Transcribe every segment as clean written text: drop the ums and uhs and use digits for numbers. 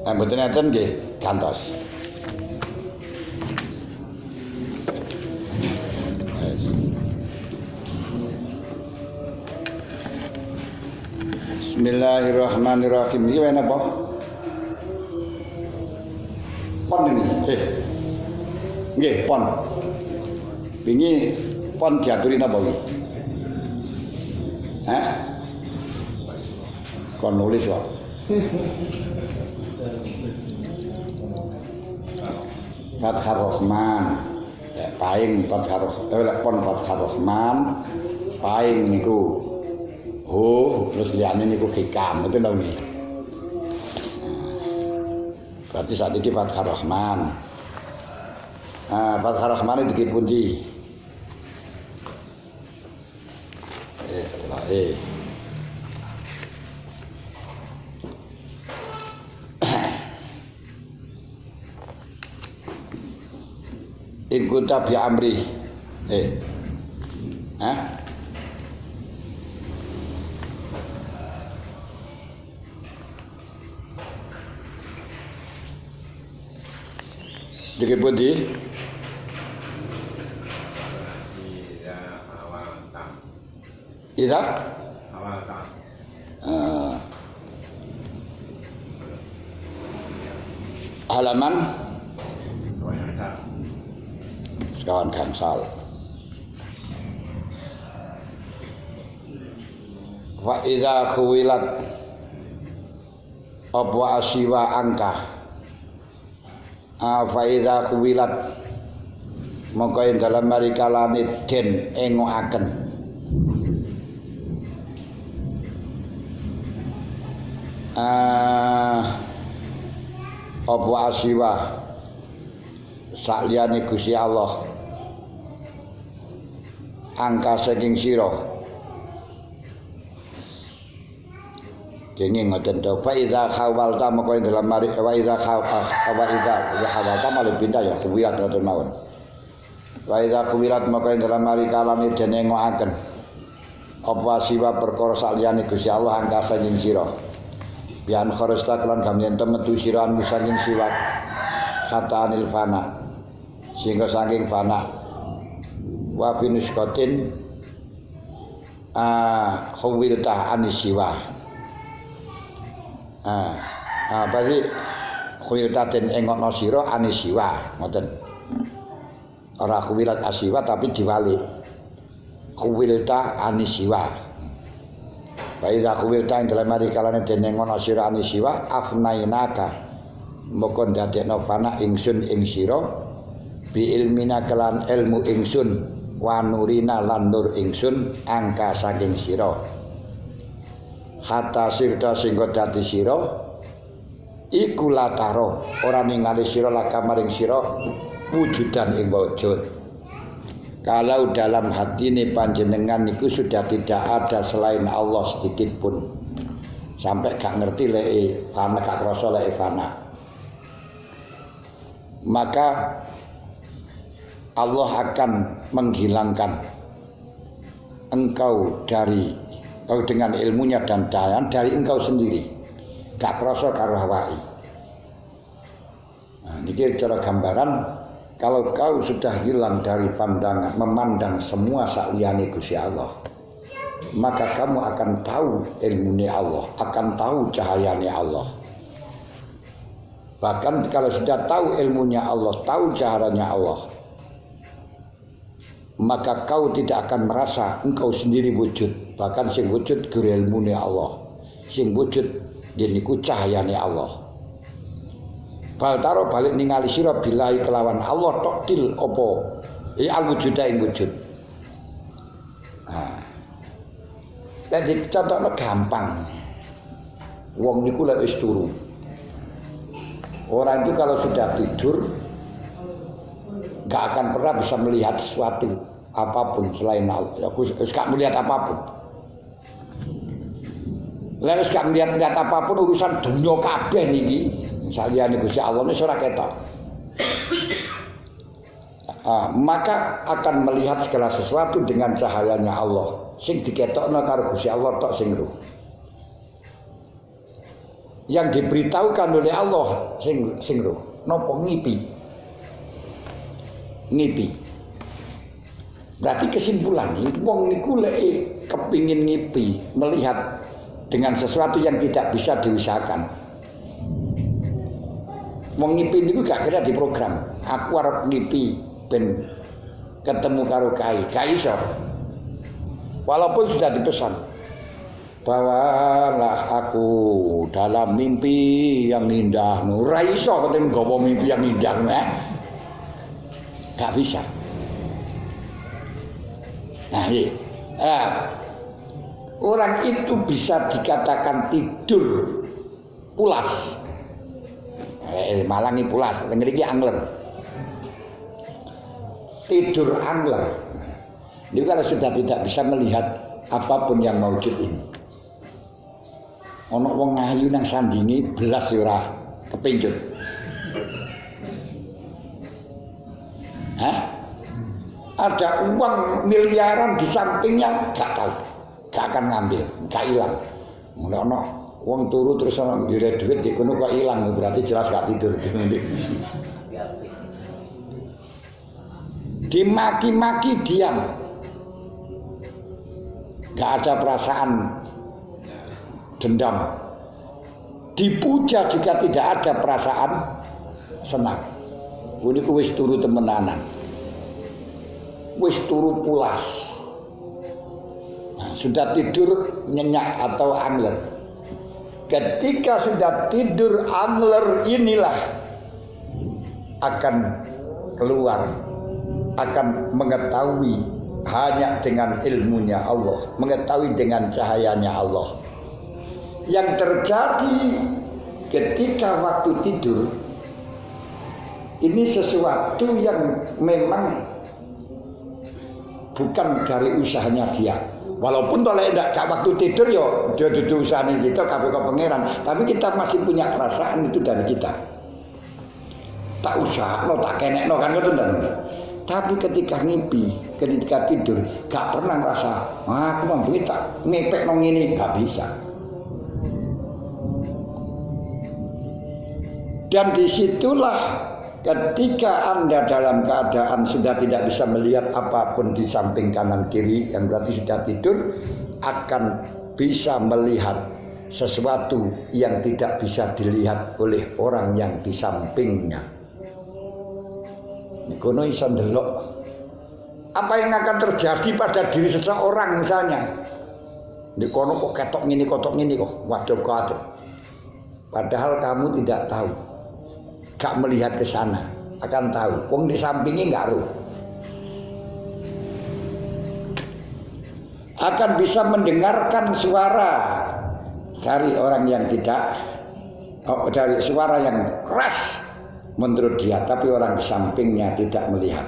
Mboten enten nggih, gantos. Bismillahirrahmanirrahim. Iki ana apa? Pon ini. Nggih, pon. Wingi pon diaturi napa iki? Hah? Kon nulis kok. Fathur Rahman. Ya, paing Fathur pon Fathur Rahman. Paing niku terus liyane niku hikam, itu lho nggih. Berarti saat ini Fathur Rahman. Fathur Rahman iki pundi? In kunta bi amri. Jadi pundi? Ida awal tam. Halaman sekawan gangsal. Wa idza khuwilat apa asiwa angka. Fa idza khuwilat mongko ing dalem marikalane den engokaken. Apa asiwa sakliyane Gusti Allah angka saking sira kenging ngoten to fa iza khawalta moko ing dalam mari wa iza khawalta malih pindah ya kuwiat ngoten mawon wa iza kuwirat moko ing dalam mari kalane dene ngoaken apa asiwa perkara sakliyane Gusti Allah angka saking sira bian kharasta kelan gamyen metu sira anu saking siwat satanil fana sehingga saking fana wa binuskotin khawiltah anisiwa berarti khawiltah den engokno sira anisiwa ngoten ora khawilat asiwa tapi diwali khawiltah anisiwa baik aku wilta ing dalem mari kalane dene ngono sira anisiwa afnainaka moko ndadekno fana ingsun ing sira bi ilmina kelan ilmu ingsun wa nurina lan nur ingsun angka saking sira hatta sirta singgo dadi sira iku lataro ora ningali sira lakamaring sira wujudan ing wujud. Kalau dalam hati ini panjenengan itu sudah tidak ada selain Allah sedikit pun sampai gak ngerti fana gak krasa fana, maka Allah akan menghilangkan engkau dengan ilmunya dan daya dari engkau sendiri gak krasa karo awake. Nah, niki cara gambaran. Kalau kau sudah hilang dari pandangan, memandang semua sakliyane Gusti Allah, maka kamu akan tahu ilmunya Allah, akan tahu cahayanya Allah. Bahkan kalau sudah tahu ilmunya Allah, tahu cahayanya Allah, maka kau tidak akan merasa engkau sendiri wujud. Bahkan sing wujud guru ilmunya Allah, sing wujud niku cahayanya Allah. Baltaro balik ningali sira billahi kelawan Allah toktil opo al wujuda ing wujud. Jadi contohnya gampang. Wong niku lek wis turu. Orang itu kalau sudah tidur gak akan pernah bisa melihat sesuatu apapun selain Allah. Wis gak melihat apapun. Lek wis gak melihat apapun urusan dunia kabeh niki. Saliyane Gusti Allah wis ora ketok. Maka akan melihat segala sesuatu dengan cahayanya Allah. Sing diketokno karo Gusti Allah tok sing ruh. yang diberitahukan oleh Allah sing nopo ngipi. Berarti kesimpulannya wong niku lek kepingin ngipi, melihat dengan sesuatu yang tidak bisa diusahakan. Wong ngipi niku gak kira diprogram. Aku arep ngipi ben ketemu karo Kai, gak iso. Walaupun sudah dipesan, bawalah aku dalam mimpi yang indah. Ora iso ketemu gawa mimpi yang indah, gak bisa. Nah, orang itu bisa dikatakan tidur pulas. Malangi pulas, ngriki angler. Tidur angler. Ini kalau sudah tidak bisa melihat apapun yang maujud ini. Ono wong ngayu nang sandingi belas ora kepincut. Ada uang miliaran di sampingnya gak tahu, gak akan ngambil, gak hilang. Ono uang turu terus ono dire duit di kono kok hilang, berarti jelas gak tidur. Dimaki-maki diam, gak ada perasaan dendam. Dipuja juga tidak ada perasaan senang. Ini wis turu temenanan. Wis turu pulas. Nah, sudah tidur nyenyak atau angler. Ketika sudah tidur angler inilah akan keluar, akan mengetahui hanya dengan ilmunya Allah, mengetahui dengan cahayanya Allah. Yang terjadi ketika waktu tidur ini sesuatu yang memang bukan dari usahanya dia. Walaupun kalau tidak waktu tidur yo dia duduk usahanya kita kabeh kok pangeran, tapi kita masih punya perasaan itu dari kita. Tak usah, tak kenekno kan ngoten to. Tapi ketika ngimpi, ketika tidur, gak pernah merasa, aku mampu tak ngepek nang ngene, gak bisa. Dan disitulah ketika Anda dalam keadaan sudah tidak bisa melihat apapun di samping kanan kiri, yang berarti sudah tidur, akan bisa melihat sesuatu yang tidak bisa dilihat oleh orang yang di sampingnya. Nikono iso ndelok apa yang akan terjadi pada diri seseorang misalnya. Nikono kok ketok ngene kok, waduh kuatir. Padahal kamu tidak tahu. Gak melihat ke sana, akan tahu. Wong di sampingnya enggak roh. Akan bisa mendengarkan suara dari orang yang tidak, dari suara yang keras menurut dia, tapi orang di sampingnya tidak melihat.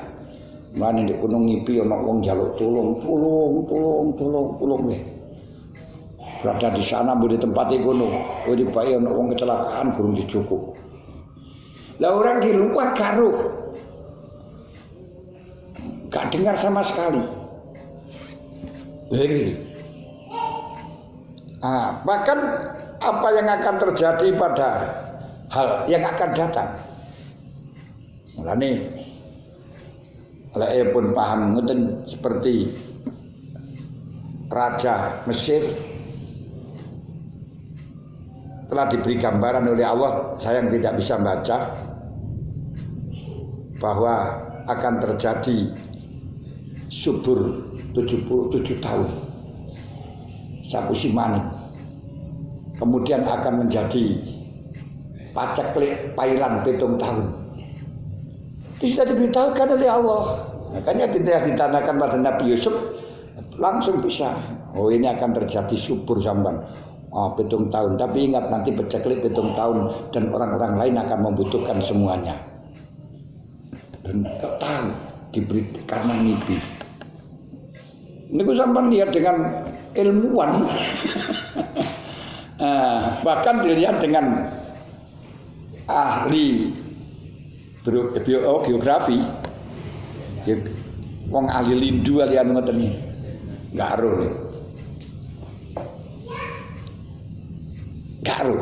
Mulane di gunung ngipi ana wong njaluk tulung. Berada di sana di tempat gunung, di bae ana wong kecelakaan gurung dicukup. Lah orang di luar karo, gak dengar sama sekali. Bahkan apa yang akan terjadi pada hal yang akan datang. Mulane lek pun paham ngoten seperti Raja Mesir telah diberi gambaran oleh Allah, saya yang tidak bisa baca, bahwa akan terjadi subur 77 tahun sapu simaning, kemudian akan menjadi paceklik pailan 7 tahun. Itu sudah diberitahukan oleh Allah. Makanya tidak ditanakan pada Nabi Yusuf, langsung bisa. Oh, ini akan terjadi subur sampan 7 tahun. Tapi ingat nanti paceklik 7 tahun dan orang-orang lain akan membutuhkan semuanya. Dan tak tahu diberi karena mimpi. Ini aku sampai lihat dengan ilmuwan, bahkan dilihat dengan ahli geografi, wong ahli lindu alian ngoten iki, nggak ero. 7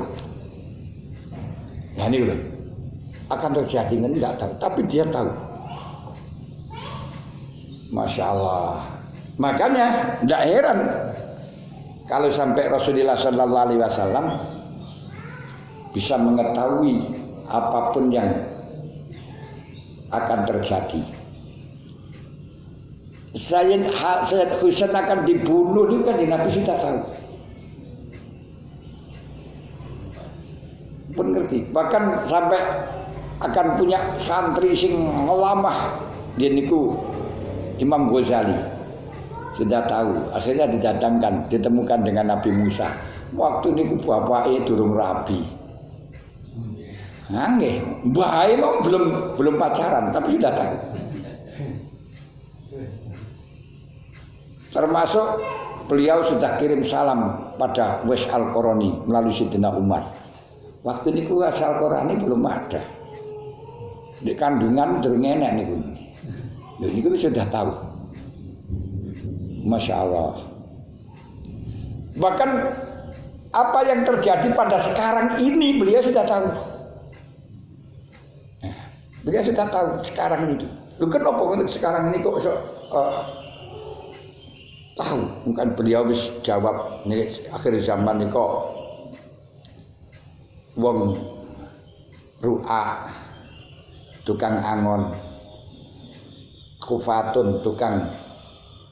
Nah ini loh, akan terjadi enggak tahu, tapi dia tahu. Masya Allah. Makanya tidak heran kalau sampai Rasulullah Sallallahu Alaihi Wasallam bisa mengetahui apapun yang akan terjadi. Sayyid Husain akan dibunuh itu kan Nabi sudah tahu. Pun ngerti. Bahkan sampai akan punya santri sing ngelamah dia niku Imam Ghazali sudah tahu. Akhirnya didatangkan, ditemukan dengan Nabi Musa. Waktu niku bapake durung rabi. Nggih, mbah mau belum pacaran tapi sudah tahu. Termasuk beliau sudah kirim salam pada Wais Al-Qarani melalui Sayyidina Umar. Waktu niku Wais Al-Qarani belum ada. Di kandungan durung enek niku. Lha niku sudah tahu. Masya Allah. Bahkan apa yang terjadi pada sekarang ini beliau sudah tahu. Beliau sudah tahu sekarang ini. Lu kenapa untuk sekarang ini kok tahu? Bukan beliau wis jawab nih akhir zaman ini kok wong ru'a tukang angon, kufatun tukang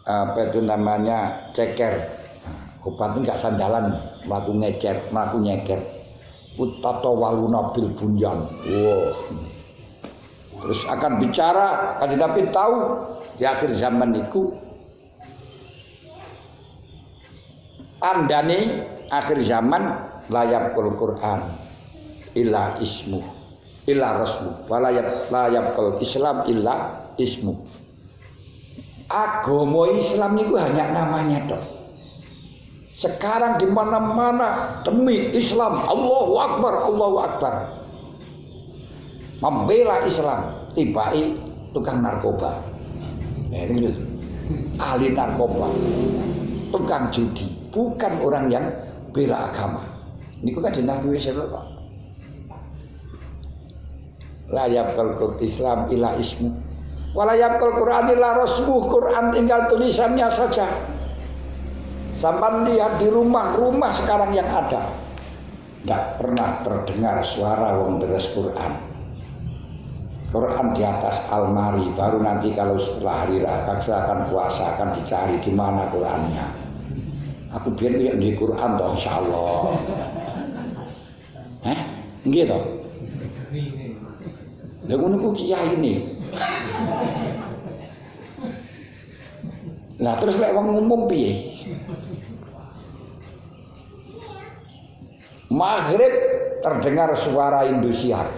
apa itu namanya ceker. Kufatun enggak sandalan, mlaku nyeker. Utato waluna bil bunyan. Wow. Terus akan bicara, kan Nabi tahu di akhir zaman itu andane akhir zaman layap Quran illa ismu illa rasmu layap Islam illa ismu. Agama Islam itu hanya namanya toh. Sekarang di mana-mana demi Islam, Allahu Akbar. Membela Islam, tibai tukang narkoba. Ini ahli narkoba, tukang judi, bukan orang yang bela agama. Ini kan jenah Nabi sallallahu. La yaqul Islam ila ismu. Wa la yaqul Quran ila rasmuh. Quran tinggal tulisannya saja. Sampai lihat di rumah-rumah sekarang yang ada, tidak pernah terdengar suara wong deres Quran. Quran di atas almari, baru nanti kalau setelah hari raya akan puasa akan dicari di mana Qurannya. Aku biar lihat di Quran toh insyaallah. Nggih toh. Lha ngono ku kiai ini. Lah terus lek wong umum piye? Maghrib terdengar suara Indosiar.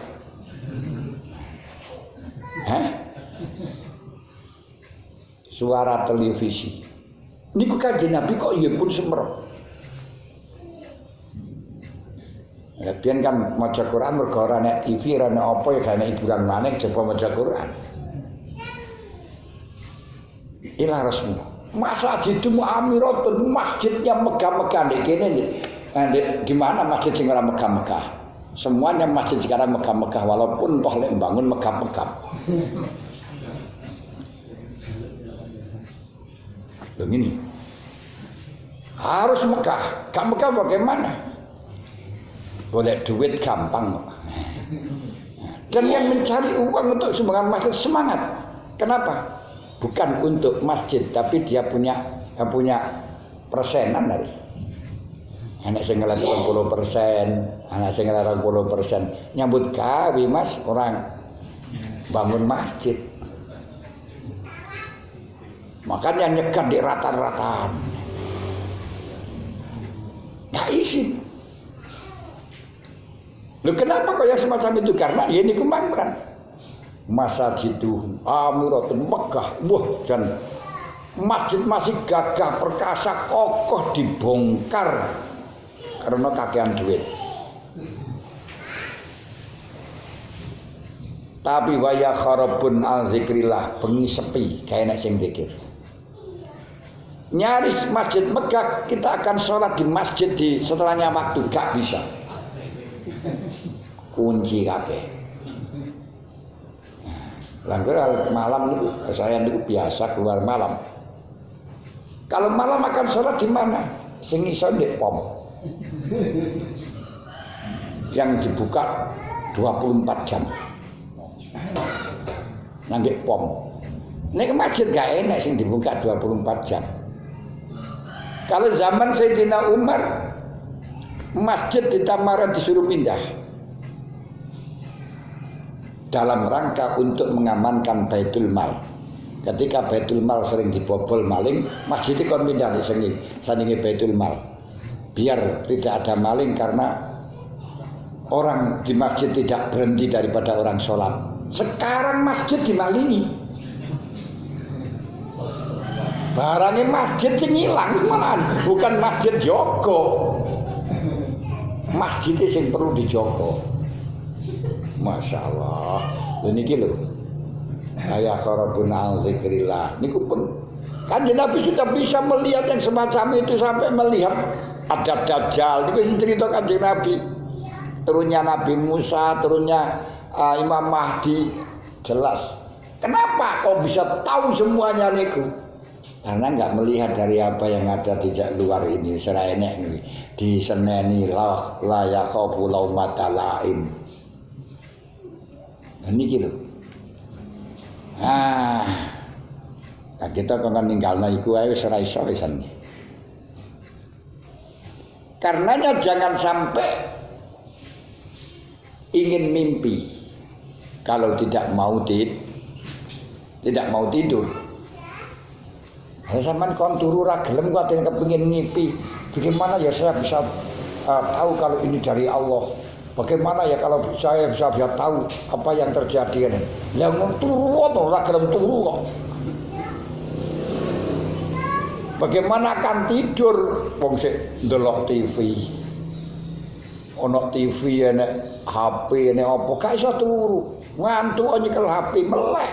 Suara televisi. Niku Kanjeng Nabi kok iya pun semerep. Ya pian kan maca Quran mergo ora nek TV ora nek apa ya gane hiburan maneh coba maca Quran. Ila Rasul. Masjidul Amiratun, masjidnya megah-megah ndek kene ndek di mana masjid sing ora megah-megah. Semuanya masjid sekarang megah-megah walaupun toh lek bangun megah-megah. Begini. Harus megah. Gak megah bagaimana? Boleh duit gampang. Dan yang mencari uang untuk sumbangan masjid semangat. Kenapa? Bukan untuk masjid, tapi dia punya persenan dari. Anak sing ngelat 20%, anak sing ngelat 20%. Nyambut gawe Mas, orang bangun masjid. Makanya nyegat di rata-rataan. Nggak isi. Loh kenapa kok yang semacam itu? Karena ya ini kemangkan. Masjidul Amiratun megah. Wah, dan masjid masih gagah perkasa kokoh dibongkar karena kakean duit. Tapi waya kharabun al zikrillah, bengi sepi kayak nek sing zikir. Nyaris masjid megah, kita akan sholat di masjid di setelahnya waktu gak bisa. kunci kabeh. Langgar malam itu saya itu biasa keluar malam. Kalau malam akan sholat di mana? Sing iso ndek pom. Yang dibuka 24 jam. Nang ndek pom. Nek masjid gak enak sing dibuka 24 jam. Kalau zaman Sayyidina Umar masjid di Tamaran disuruh pindah dalam rangka untuk mengamankan Baitul Mal. Ketika Baitul Mal sering dibobol maling, masjid itu kon pindah di sini, sandingi Baitul Mal. Biar tidak ada maling karena orang di masjid tidak berhenti daripada orang sholat. Sekarang masjid dimalingi. Barangnya masjid sing ilang malahan, bukan masjid Joko. Masjid sing perlu dijogo. Masya Allah. Niki lho. Ayah kharabun al zikrillah. Niku pun Kanjeng Nabi sudah bisa melihat yang semacam itu sampai melihat ada Dajjal. Niku cerita Kanjeng Nabi. Turunnya Nabi Musa, turunnya Imam Mahdi, jelas. Kenapa kau bisa tahu semuanya niku? Karena enggak melihat dari apa yang ada di luar ini. Serene ini diseneni la yakhafu laumata laim. Niki lho. Nah, kita kok ninggalna iku ae wis ora iso wisan. Karenanya jangan sampai ingin mimpi kalau tidak mau tidur. Sampeyan kon turu ra gelem kuwi atene kepengin mimpi. Bagaimana ya saya bisa tahu kalau ini dari Allah? Bagaimana ya kalau saya bisa tahu apa yang terjadi ini? Lah ngomong turu to ora gelem turu kok. Bagaimana akan tidur wong sik ndelok TV. Ono TV enek HP enek apa gak iso turu. Ngantuk nyekel HP meleh.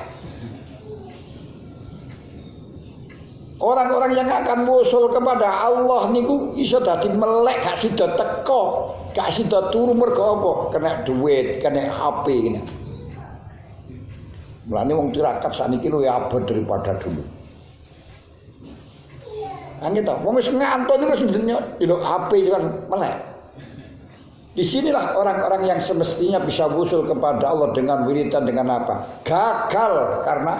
Orang-orang yang akan musul kepada Allah niku iso dadi melek gak sida teko, gak sida turu mergo apa? Kena duit, kena HP kena. Mulane wong tirakat sakniki luwih abot daripada dulu. Angge to, wong wis ngantuk wis ndelok HP kan melek. Di sinilah orang-orang yang semestinya bisa musul kepada Allah dengan wiridan dengan apa? Gagal karena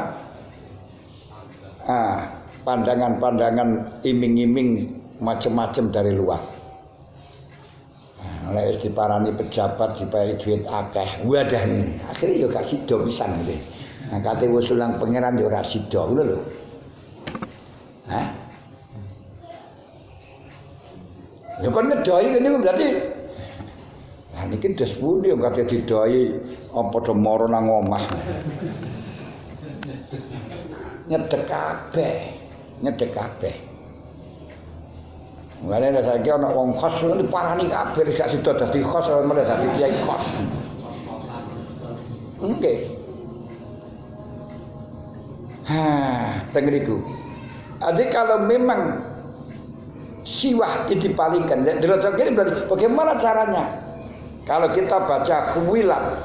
pandangan-pandangan iming-iming macam-macam dari luar. Lek wis diparani pejabat diparingi duit akeh, wadah ini. Akhirnya ya gak sida pisan iki. Nah, kate usul nang pangeran ya ora sida ngono lho. Hah? Ya kon ngedoi ngene berarti nah niki des pundi kok kate didoi apa padha mara nang omah. Nyedek kabeh. Mulane nek saiki ana wong khos diparani kabeh gak sida dadi khos malah dadi kiai khos. Nggih. Tengeriku. Jadi kalau memang siwah dipalingkan, berarti bagaimana caranya? Kalau kita baca Khuwilat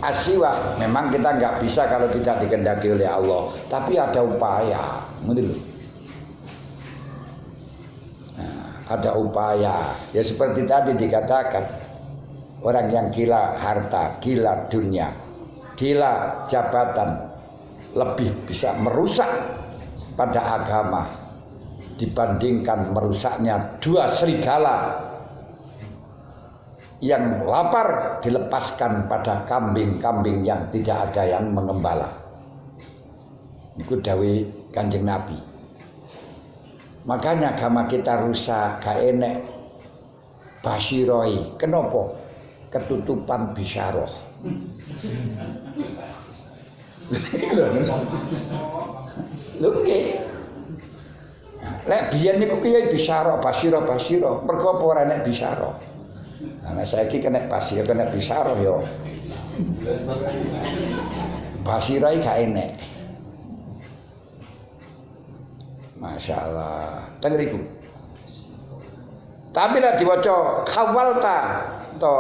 Asiwa, memang kita nggak bisa kalau tidak dikehendaki oleh Allah. Tapi ada upaya, betul? Ada upaya. Ya seperti tadi dikatakan, orang yang gila harta, gila dunia, gila jabatan, lebih bisa merusak pada agama dibandingkan merusaknya dua serigala yang lapar dilepaskan pada kambing-kambing yang tidak ada yang mengembala. Itu dawuh Kanjeng Nabi. Makanya agama kita rusak, gak enek basyiroi. Kenapa? Ketutupan bisyarah. Lho nggih. Lek biyen niku piye bisyarah, basyirah. Mergo apa ora enek bisyarah? Nah saiki kena basyirah, kena bisyarah ya. Basyirah gak enek. Masya Allah, tengeriku. Tapi lah diwaca khawalta to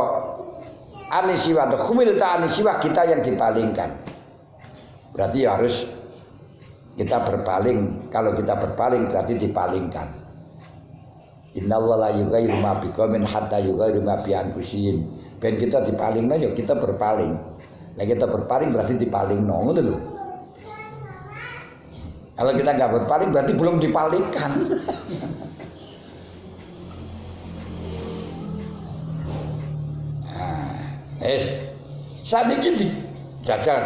anisiwa atau khumilta anisiwa, kita yang dipalingkan. Berarti harus kita berpaling. Kalau kita berpaling berarti dipalingkan. Innallaha la yughayyiru ma biqaumin hatta yughayyiru ma bi anfusihim. Ben kita dipalingno ya kita berpaling. Nah kita berpaling berarti dipalingno, ngono lho. Kalau kita enggak berpaling berarti belum dipalingkan. Saat ini dijajal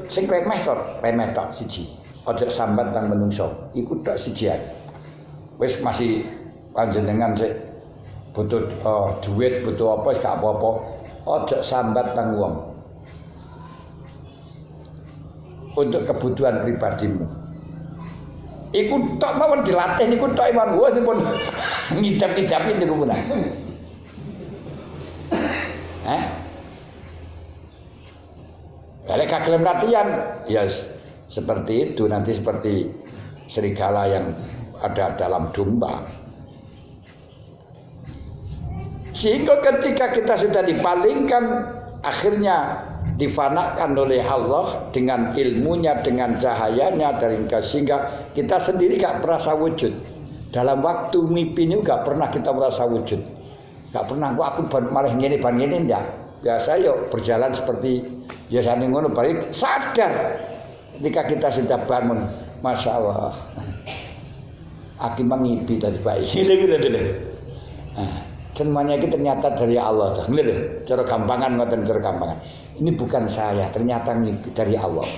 sing remeh tok siji. Aja sambat nang menungso. Iku tok siji ae. Wis masih panjenengan sik butuh duit, butuh apa gak apa-apa. Aja sambat nang wong. Untuk kebutuhan pribadimu. Iku tok mawon dilatih niku tok mawon. Wah nipun ngidap-ngidapi niku punah. Kalau kagem latihan, ya seperti itu, nanti seperti serigala yang ada dalam domba. Sehingga ketika kita sudah dipalingkan, akhirnya difanakan oleh Allah dengan ilmunya, dengan cahayanya, sehingga kita sendiri gak merasa wujud. Dalam waktu mimpi ini gak pernah kita merasa wujud. Gak pernah, aku malah ngene enggak. Biasa yuk berjalan seperti biasa ngono, balik sadar ketika kita sudah bangun, masya Allah. Aki mengipi tadi Pak. Semuanya itu ternyata dari Allah. Cara gampangan ngoten, cara gampangan. Ini bukan saya, ternyata mimpi dari Allah.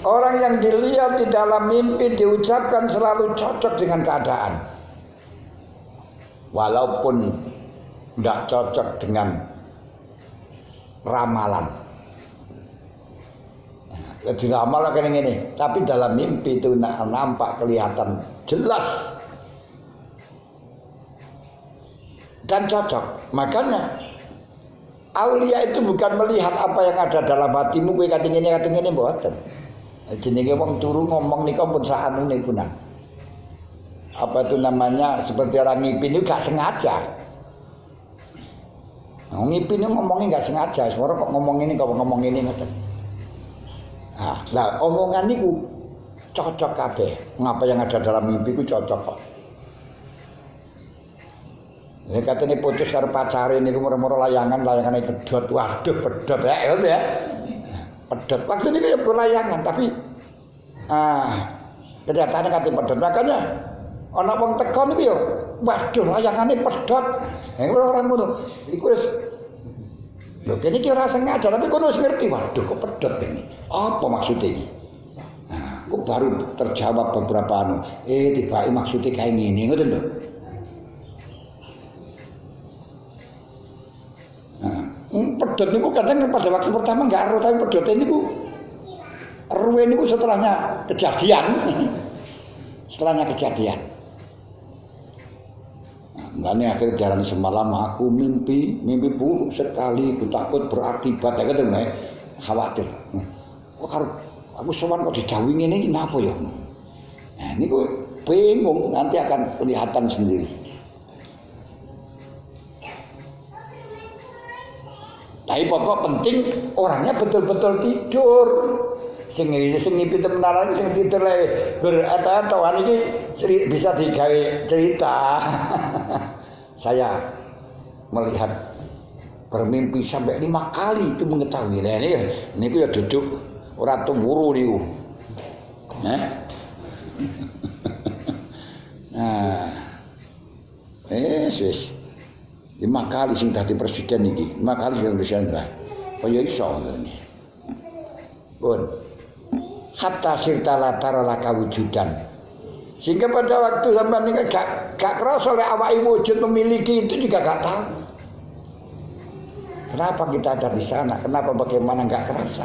Orang yang dilihat di dalam mimpi diucapkan selalu cocok dengan keadaan. Walaupun tidak cocok dengan ramalan. Diramal kayak gini, tapi dalam mimpi itu nampak kelihatan jelas dan cocok. Makanya aulia itu bukan melihat apa yang ada dalam hatimu, kowe kate ngene mboten. Jenenge wong turu ngomong nika pun saanune punah. Apa itu namanya, seperti orang ngipin itu gak sengaja. Ngipin itu ngomongnya gak sengaja, semua kok ngomong ini ngoten. Nah, omongan niku cocok kabeh. Ngapa yang ada dalam mimpi ku cocok kok. Nek katene putus karo pacare niku moro-moro layangane pedhot. Waduh, pedhot ya. Pedhot. Waktu niku ya layangan, tapi kenyataannya kate pedhot. Makanya ana wong teko niku ya, waduh layangane pedhot. Ora ngono. Iku wis lho kene iki ora sengaja, tapi kono wis ngerti, waduh kok pedhot ini. Apa maksudnya ini? Nah, kok baru terjawab beberapa anu. Tibake maksudnya kayak ngene, ngoten lho. Pedhot niku kadang pada waktu pertama enggak ero, tapi pedhot niku ruwe niku setelahnya kejadian. Setelahnya kejadian. Nah, akhirnya jalan semalam aku mimpi buruk sekali, aku takut berakibat, ya kan, khawatir. Aku sowan kok didhawuhi ngene iki napa ya? Nah, niku bingung, nanti akan kelihatan sendiri. Tapi pokok penting orangnya betul-betul tidur. Sing ngipi temenan sing tidur le berata-atan iki bisa digawe cerita. Saya melihat bermimpi sampai 5 kali itu mengetahui. Lah niku ya duduk ora tuwuru niku. Nah. Wis 5 kali sing dadi presiden iki. 5 kali sing presiden lah. Kaya iso ngene. Pun hatta sirta latara laka wujudan. Sehingga pada waktu sampean ini gak kerasa oleh awake wujud memiliki itu juga gak tahu. Kenapa kita ada di sana? Kenapa bagaimana gak kerasa?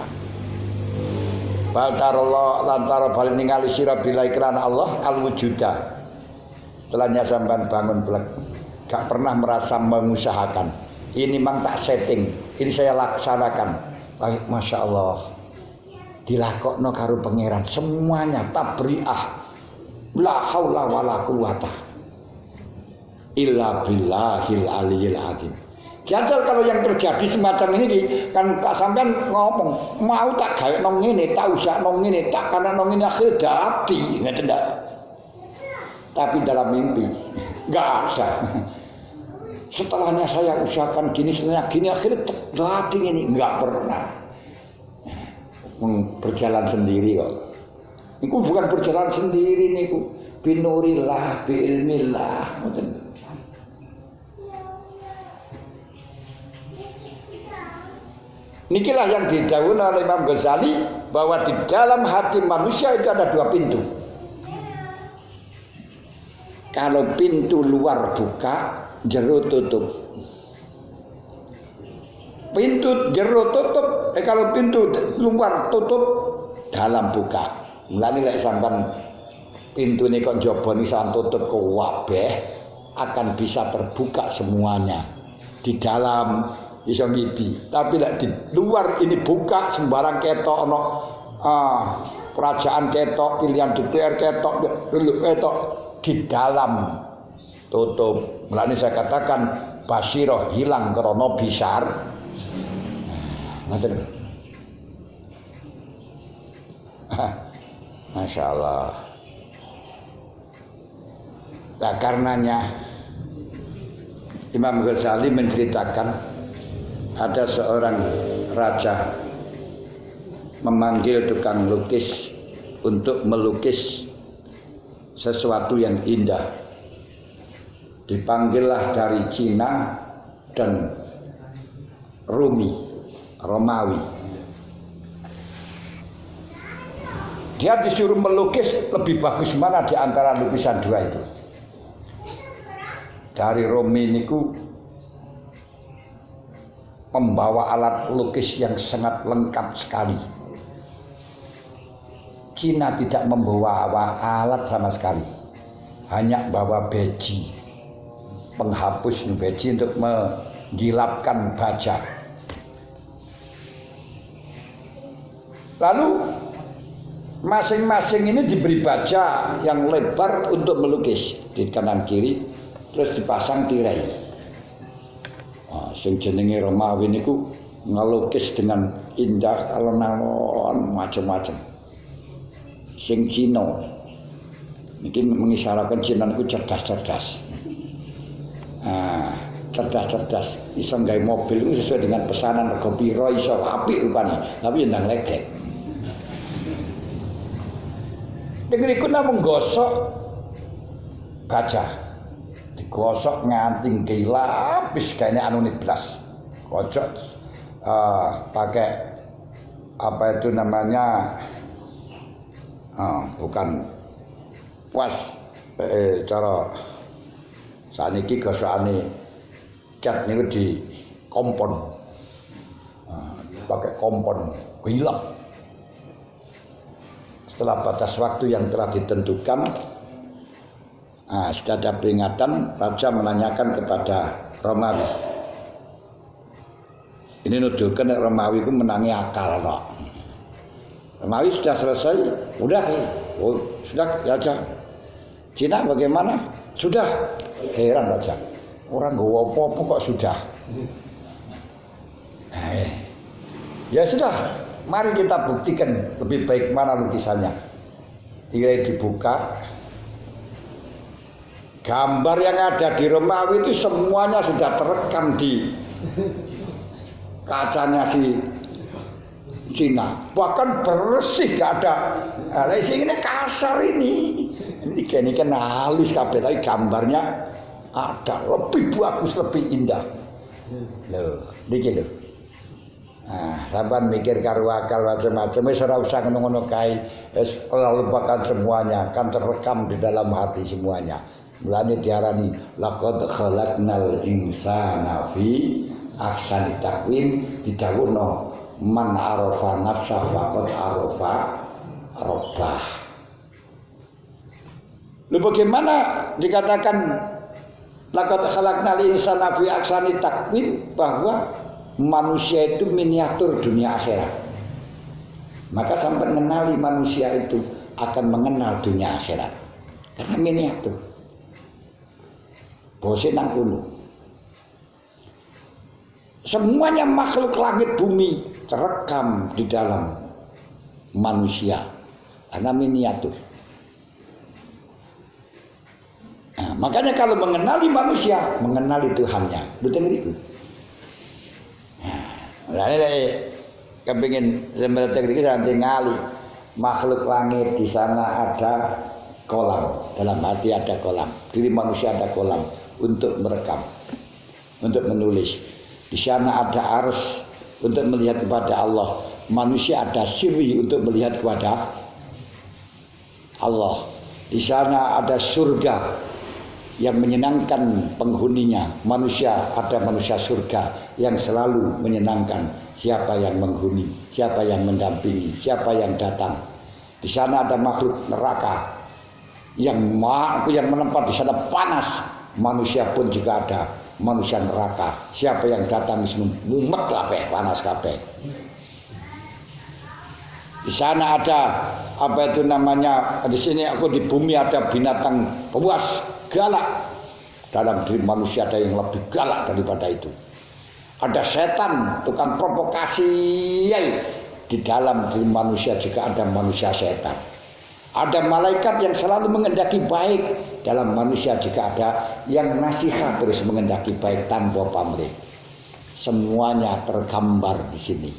Baltarallah lantara bal ningali sira bila iklan Allah al wujuda. Setelahnya sampean bangun blek, gak pernah merasa mengusahakan. Ini memang tak setting, ini saya laksanakan. Masya Allah. Dilakokno karo pangeran semuanya tabriah la haula wala quwata illa billahil aliyil azim. Jajal kalau yang terjadi semacam ini kan Pak sampean ngomong mau tak gawe nang ngene, tak usah nang ngene, tak karena nang ngene akhir dadi, ngeten ndak. Tapi dalam mimpi enggak ada. Setelahnya saya usahakan gini, setelahnya gini akhirnya dadi ini enggak pernah. Berjalan sendiri kok. Iku bukan berjalan sendiri niku, binurillah, biilmillah, ngoten. Nikilah yang didhawuhi oleh Imam Ghazali bahwa di dalam hati manusia itu ada dua pintu. Kalau pintu luar buka, jero tutup. Pintu jero tutup, kalau pintu luar tutup, dalam buka. Mulane lek sampean pintune kok njaba ni sampean tutup kabeh, akan bisa terbuka semuanya. Di dalam iso ngipi, tapi lek di luar ini buka sembarang ketok ono kerajaan ketok, pilihan DPR ketok, ketok, di dalam tutup. Mulane saya katakan basiroh hilang karena bisar. Ngoten. Masya Allah. Nah, karenanya Imam Ghazali menceritakan ada seorang raja memanggil tukang lukis untuk melukis sesuatu yang indah. Dipanggillah dari Cina dan Romawi. Dia disuruh melukis lebih bagus mana di antara lukisan dua itu. Dari Romi niku membawa alat lukis yang sangat lengkap sekali. Cina tidak membawa alat sama sekali, hanya bawa beji, penghapus beji untuk menggilapkan baja. Lalu masing-masing ini diberi baja yang lebar untuk melukis di kanan kiri, terus dipasang tirai. Sing jenenge Romawi niku ngelukis dengan indah alon-alon macam-macam. Sing Cina niki mengisyaratkan Cina niku cerdas-cerdas. Cerdas-cerdas iso gawe mobil itu sesuai dengan pesanan rego pira iso apik rupane, tapi yo ndang legrek. Dengeriku namung gosok baja. Digosok nganti gelapis kayaknya anu blas. Kocok pakai apa itu namanya bukan puas cara saniki gosokane cat niku di kompon. Pakai kompon gelap. Setelah batas waktu yang telah ditentukan, sudah ada peringatan, raja menanyakan kepada Romawi. Ini nuduhkan Romawi itu menangi akal, Pak. Romawi sudah selesai, udah, sudah raja. Cina bagaimana? Sudah. Heran raja. Orang gak apa-apa kok sudah. Ya sudah, mari kita buktikan lebih baik mana lukisannya. Tirai dibuka. Gambar yang ada di Romawi itu semuanya sudah terekam di kacanya si Cina. Bahkan bersih, gak ada. Nah, ini kasar ini. Ini kan halus kabeh, tapi gambarnya ada lebih bagus, lebih indah. Loh, niki lho. Nah, sampean mikir karo akal macam-macam wis ora usah ngono-ngono kae. Wis lupakan semuanya, kan terekam di dalam hati semuanya. Mulane diarani laqad khalaqnal insana fi ahsani taqwim, didhawuhno man arafa nafsa faqad arafa rabbah. Lalu bagaimana dikatakan laqad khalaqnal insana fi ahsani taqwim, bahwa manusia itu miniatur dunia akhirat. Maka sampai mengenali manusia itu akan mengenal dunia akhirat. Karena miniatur. Bose nang kuno. Semuanya makhluk langit bumi terekam di dalam manusia. Karena miniatur. Nah, makanya kalau mengenali manusia, mengenali Tuhannya. Lu dengar itu. Nah, ini kepingin sebenarnya iki sampe ngali makhluk langit di sana ada kolam, dalam hati ada kolam, diri manusia ada kolam untuk merekam, untuk menulis. Di sana ada ars untuk melihat kepada Allah. Manusia ada sirri untuk melihat kepada Allah. Di sana ada surga yang menyenangkan penghuninya. Manusia ada manusia surga yang selalu menyenangkan siapa yang menghuni, siapa yang mendampingi, siapa yang datang. Di sana ada makhluk neraka yang menempat di sana panas. Manusia pun juga ada manusia neraka. Siapa yang datang mumet kabeh, panas kabeh. Di sana ada apa itu namanya? Di sini aku di bumi ada binatang buas galak. Dalam diri manusia ada yang lebih galak daripada itu. Ada setan tukang provokasi. Di dalam diri manusia juga ada manusia setan. Ada malaikat yang selalu mengendaki baik. Dalam manusia juga ada yang nasihat terus mengendaki baik tanpa pamrih. Semuanya tergambar di sini.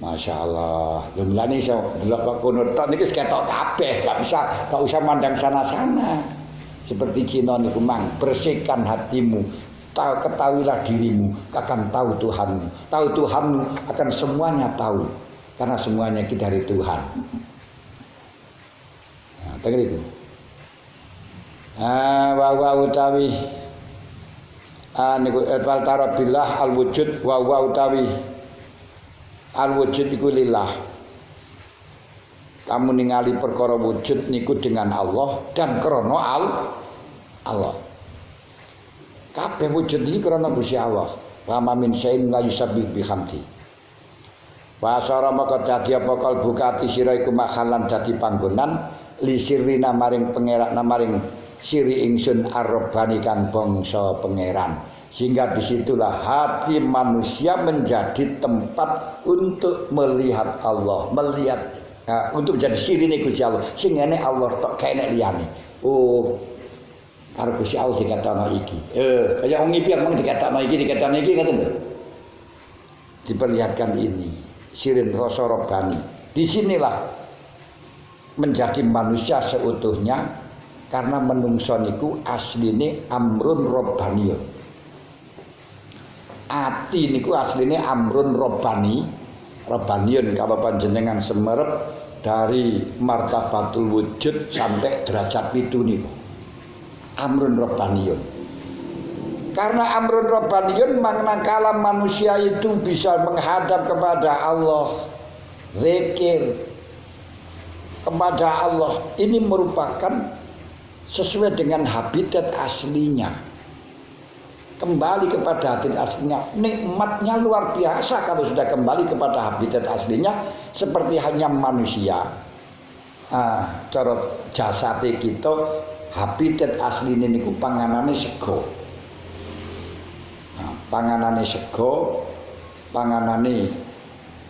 Masya Allah. Jumlah ini saya belok kono tok niki ketok kabeh, gak usah mandang sana-sana. Seperti Cina niku mang, bersihkan hatimu. Ketahuilah dirimu, akan tahu Tuhanmu. Tahu Tuhanmu akan semuanya tahu. Karena semuanya kita dari Tuhan. Nah, dengar itu. Wa utawi niku fal tarabillah al wujud wa utawi al wujud iku lillah. Kamu ningali perkara wujud niku dengan Allah dan krana Allah. Kabeh wujud iki krana Gusti Allah. Wa ma min syai'in la yusabbih bihamdi. Wa asara maka dadi apa kalbu kati sira iku makhalan dadi panggonan li sirrina maring pangeran maring siri ingsun arrobani kang bangsa pangeran. Sehingga disitulah hati manusia menjadi tempat untuk melihat Allah, untuk menjadi sirine Gusti Allah. Sing ngene Allah tok gak enek liyane. Oh, karo Gusti Allah dikatakan iki. Kaya wong ngipir mung dikatakan iki ngoten lho. Diperlihatkan ini sirin rasa robbani. Disinilah menjadi manusia seutuhnya karena menungso niku asline amrun robbaniyun. Ati niku asline amrun robbani, robbaniyun kalau panjenengan semerep dari martabatul wujud sampai derajat itu niku. Amrun robbaniyun. Karena amrun robbaniyun makna kala manusia itu bisa menghadap kepada Allah, zikir kepada Allah, ini merupakan sesuai dengan habitat aslinya. Kembali kepada habitat aslinya, nikmatnya luar biasa kalau sudah kembali kepada habitat aslinya. Seperti hanya manusia, cara jasate kita habitat asline niku panganane sego. Panganane sego, panganane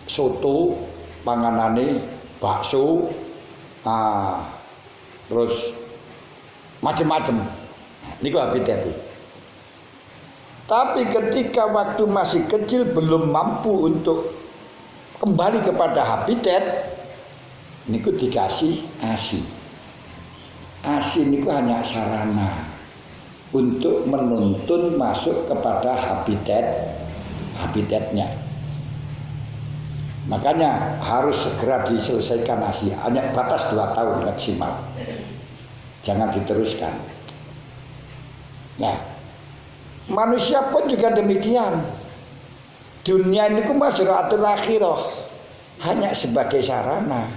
soto, panganane bakso, terus macam-macam. Niku habitatnya. Tapi ketika waktu masih kecil belum mampu untuk kembali kepada habitat, niku dikasih ASI. ASI niku hanya sarana untuk menuntun masuk kepada habitatnya. Makanya harus segera diselesaikan ASI. Hanya batas 2 tahun maksimal. Jangan diteruskan. Nah, manusia pun juga demikian. Dunia ini mazraatul akhirah, hanya sebagai sarana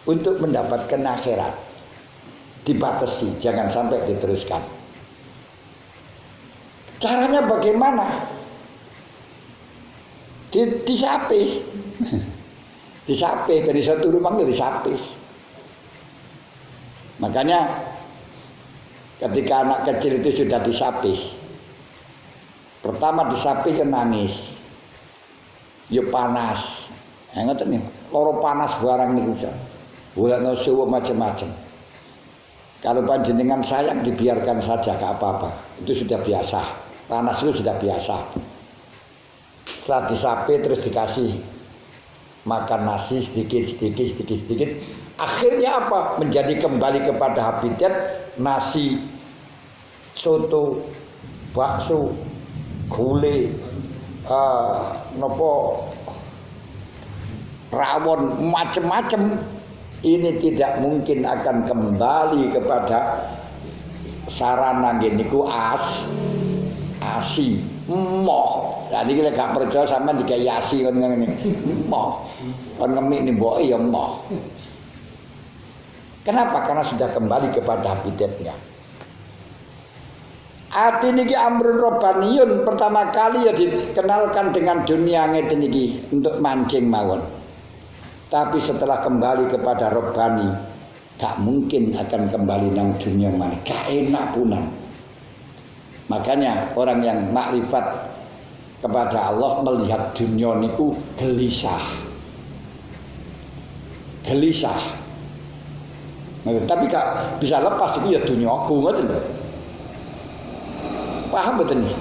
untuk mendapatkan akhirat. Dibatasi, jangan sampai diteruskan. Caranya bagaimana? Disapih. Disapih dari satu rumah ke disapih. Makanya ketika anak kecil itu sudah disapih, Pertama disapi yo nangis. Yo panas. Ngoten niku, loro panas barang niku. Golekno suwuk macam-macam. Kalau panjenengan sayang dibiarkan saja, gak apa-apa. Itu sudah biasa. Panas itu sudah biasa. Setelah disapi terus dikasih makan nasi sedikit. Akhirnya apa? Menjadi kembali kepada habitat nasi, soto, bakso, gulai, rawon, macam-macam. Ini tidak mungkin akan kembali kepada sarana niku asi moh. Jadi kita gak percaya sama dikai asi kon ngene. Moh. Kon ngemik ni mboke ya moh. Kenapa? Karena sudah kembali kepada habitatnya. Ati niki amrun robbaniyun, pertama kali ya dikenalkan dengan dunia ngeten iki untuk mancing mawon. Tapi setelah kembali kepada robbani, gak mungkin akan kembali nang dunia mana. Gak enak punan. Makanya orang yang makrifat kepada Allah melihat dunia niku gelisah. Nah, tapi gak bisa lepas itu ya dunyaku ngoten. Paham betul nih?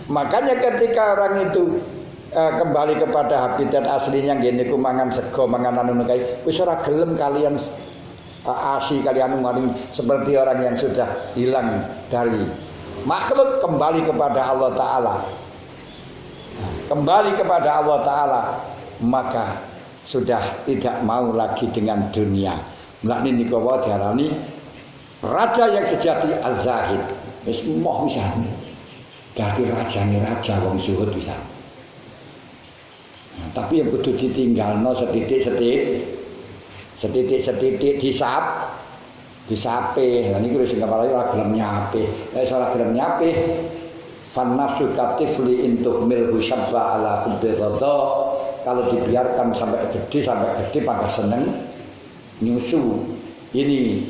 Makanya ketika orang itu kembali kepada habitat aslinya ngene ku mangan sego, mangan anu kae, wis ora gelem kalian asi kalian maring seperti orang yang sudah hilang dari makhluk kembali kepada Allah taala. Kembali kepada Allah taala, maka sudah tidak mau lagi dengan dunia. Mulane niku wae diarani raja yang sejati az-zahid. Wis moh pisan. Dadi rajane raja wong zuhud pisan. Tapi yang kudu ditinggalno setitik disape. Lah niku sing kepala ora gelem nyape. Nek ora gelem nyape fan nafsu katifli intuhmil husabba ala hubbi radha. Kalau dibiarkan sampai gede pangkas seneng nyusu. Ini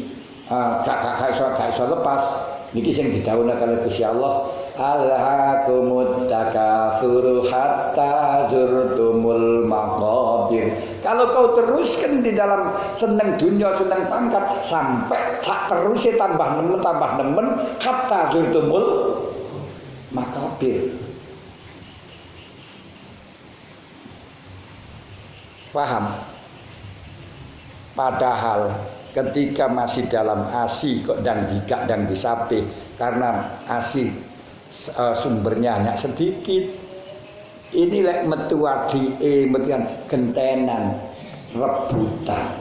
gak iso lepas. Niki sing didhawuhna kali Gusti Allah, alhaakumut takatsur hatta zurtumul maqabir. Kalau kau teruskan di dalam seneng dunia, seneng pangkat sampai tak terus tambah nemen hatta zurtumul maqabir. Paham? Padahal ketika masih dalam asi kok dan disape karena asi sumbernya hanya sedikit. Ini lek metu adike metian gentenan rebutan.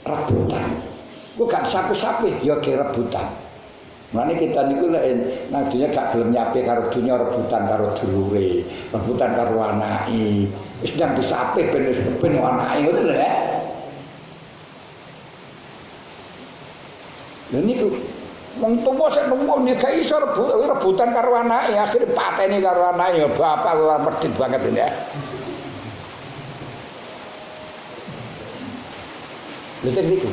Kok gak sape-sape ya ke rebutan. Mane kita niku lek nang dunya gak gelem nyape karo dunya rebutan karo dulure, rebutan karo anake. Wis ndang disape ben anake ngoten lho ya. Lha niku wong tuwa sik nemu nek iso rebutan karo anake, akhire pateni karo anake ya bapak ora medhit banget ya. Lha niku.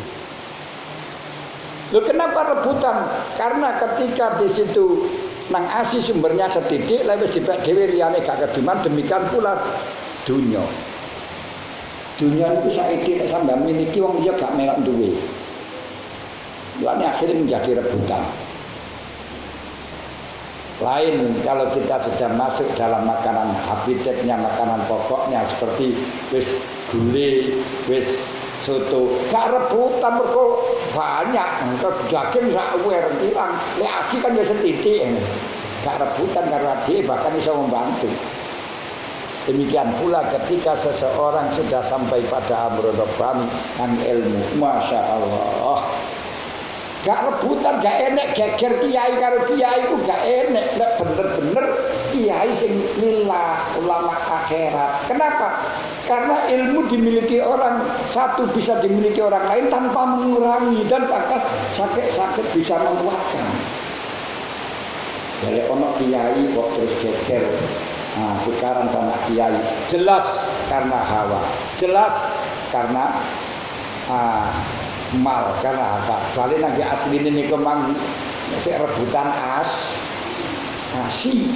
Lho kenapa rebutan? Karena ketika di situ nang asi sumbernya setitik, lha wis dipek dhewe liyane gak kediman, demikian pula dunya. Dunya niku saiki nek sampeyan miliki wong liya gak melok duwe. Ini akhirnya menjadi rebutan. Lain kalau kita sudah masuk dalam makanan habitatnya, makanan pokoknya seperti wis gulai, wis soto, gak rebutan mergo banyak, daging sak uwer pirang, lek asi kan ya setitik. Gak rebutan karena dia bahkan bisa membantu. Demikian pula ketika seseorang sudah sampai pada amrul rabbani an ilmu, masya Allah. Gak rebutan, gak enek geger kiai karo kiai ku gak enek. Nek bener-bener kiai sing lillah, ulama akhirat. Kenapa? Karena ilmu dimiliki orang satu bisa dimiliki orang lain tanpa mengurangi dan bahkan sakit-sakit bisa menguatkan. Jadi ono kiai kok terus geger. Nah, tukaran sama kiai. Jelas karena hawa. Jelas karena mal karena harta. Soalnya nanti asli ini kemang rebutan asi.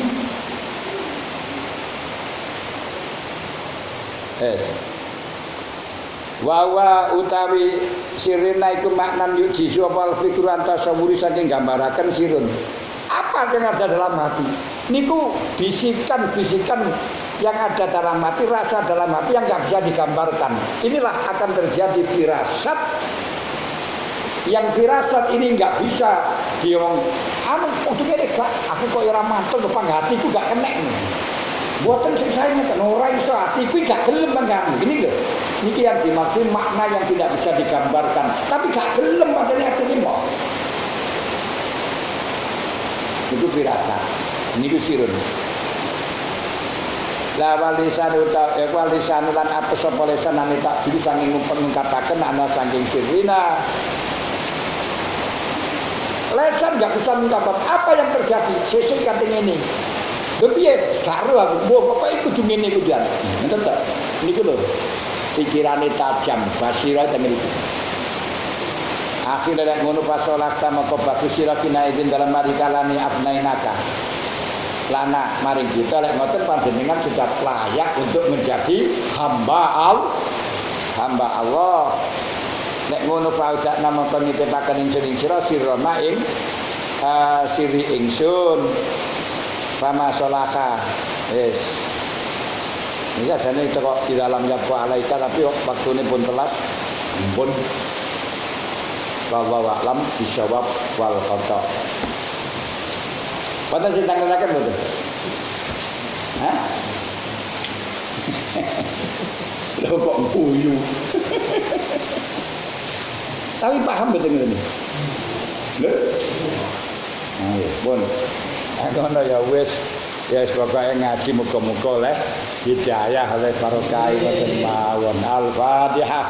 Wawa utawi sirina iku maknan yuji sapa fikru antasawuri saking gambaraken sirun. Apa yang ada dalam hati? Niku bisikan-bisikan yang ada dalam hati, rasa dalam hati yang nggak bisa digambarkan. Inilah akan terjadi firasat. Yang firasat ini nggak bisa diomong. Untuk ini aku kok ora mantul depan hatiku gak kena. Buatan saya ngeten ora iso hatiku gak gelem mengganggu. Ini loh. Niki yang dimaksud makna yang tidak bisa digambarkan. Tapi gak gelem pancene hati mau. Itu firasat. Niku sirun. La walisan walisan lan apa sapa lisan nang tak diri saking ngungkapaken ana saking sirina. Lesan gak bisa mengungkapkan apa yang terjadi sesuk kating ini. Piye karo aku pokoke kudu ngene kudu jan. Ngoten ta. Niku lho. Pikirane tajam, basira teng mriku. Akhirnya nek ngono pasolakta maka bagus sira kinaidin dalam marikalani abnainaka. Lana mari kita lek ngoten panjenengan sudah layak untuk menjadi hamba Allah. Nek ngono paudak nama penitipaken ing sira sirona ing siri ingsun. Fama solaka. Yes. Ini adanya kok di dalam yakwa alaika tapi waktune pun telat. Pun bahwa alam bisawab wal khata. Pada sing tanggalake mboten. Hah? Lho kok guyu. Tapi paham betul ngene. Lho. Ayo, pun. Ngono ya wis. Ya pokoke ngaji muga-muga oleh hidayah oleh barokah wonten mawon. Al-Fatihah.